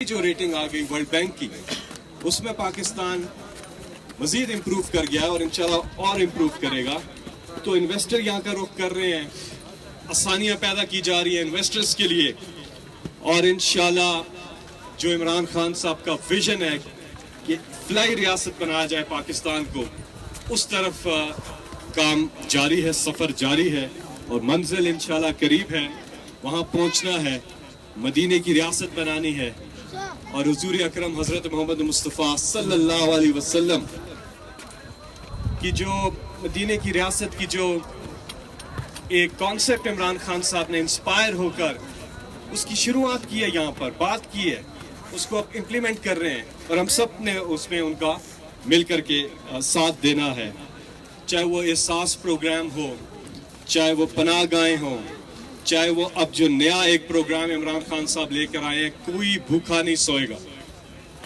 जो रेटिंग आ गई world bank की, उसमें पाकिस्तान मजीद इम्प्रूव कर गया है और इंशाल्लाह और इम्प्रूव करेगा। तो इन्वेस्टर यहाँ का रुख कर रहे हैं, आसानियाँ पैदा की जा रही हैं इन्वेस्टर्स के लिए, और इंशाल्लाह जो इमरान खान साहब का विजन है कि फ्लाई रियासत बनाया जाए पाकिस्तान को, उस तरफ काम जारी है, सफ़र जारी है और मंजिल इंशाल्लाह करीब है। वहाँ पहुँचना है, मदीने की रियासत बनानी है और हुजूर अकरम हज़रत मोहम्मद मुस्तफ़ा सल्लल्लाहु अलैहि वसल्लम की जो मदीने की रियासत की जो एक कॉन्सेप्ट इमरान खान साहब ने इंस्पायर होकर उसकी शुरुआत की है, यहाँ पर बात की है, उसको अब इम्प्लीमेंट कर रहे हैं और हम सब ने उसमें उनका मिल कर के साथ देना है। चाहे वो एहसास प्रोग्राम हो, चाहे वो पनाह गाहें हों, चाहे वो अब जो नया एक प्रोग्राम इमरान खान साहब लेकर आए हैं, कोई भूखा नहीं सोएगा।